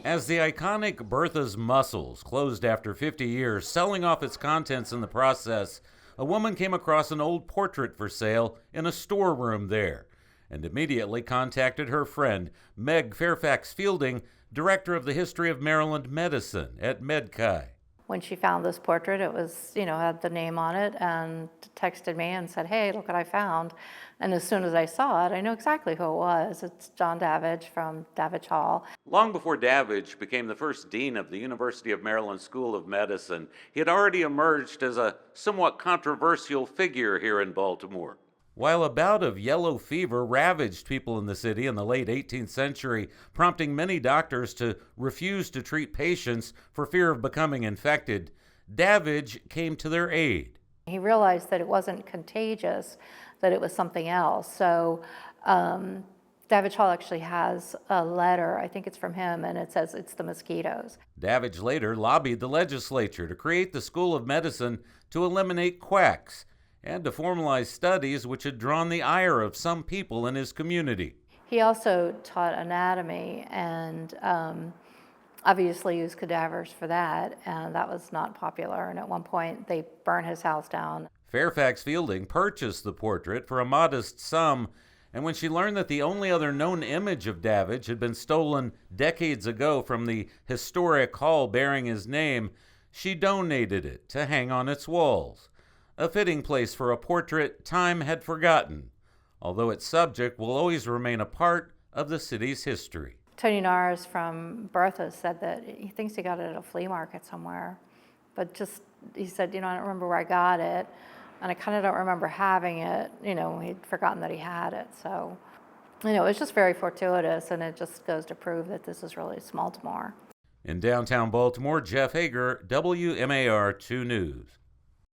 As the iconic Bertha's Mussels closed after 50 years, selling off its contents in the process, a woman came across an old portrait for sale in a storeroom there and immediately contacted her friend, Meg Fairfax Fielding, director of the History of Maryland Medicine at MedChi. When she found this portrait, it was, had the name on it, and texted me and said, "Hey, look what I found." And as soon as I saw it, I knew exactly who it was. It's John Davidge from Davidge Hall. Long before Davidge became the first dean of the University of Maryland School of Medicine, he had already emerged as a somewhat controversial figure here in Baltimore. While a bout of yellow fever ravaged people in the city in the late 18th century, prompting many doctors to refuse to treat patients for fear of becoming infected, Davidge came to their aid. He realized that it wasn't contagious, that it was something else. So Davidge Hall actually has a letter, I think it's from him, and it says it's the mosquitoes. Davidge later lobbied the legislature to create the School of Medicine to eliminate quacks and to formalize studies which had drawn the ire of some people in his community. He also taught anatomy and obviously used cadavers for that, and that was not popular. And at one point, they burned his house down. Fairfax Fielding purchased the portrait for a modest sum, and when she learned that the only other known image of Davidge had been stolen decades ago from the historic hall bearing his name, she donated it to hang on its walls. A fitting place for a portrait time had forgotten, although its subject will always remain a part of the city's history. Tony Norris from Bertha said that he thinks he got it at a flea market somewhere, but he said, I don't remember where I got it, and I kind of don't remember having it. He'd forgotten that he had it. So, it's just very fortuitous, and it just goes to prove that this is really Baltimore. In downtown Baltimore, Jeff Hager, WMAR 2 News.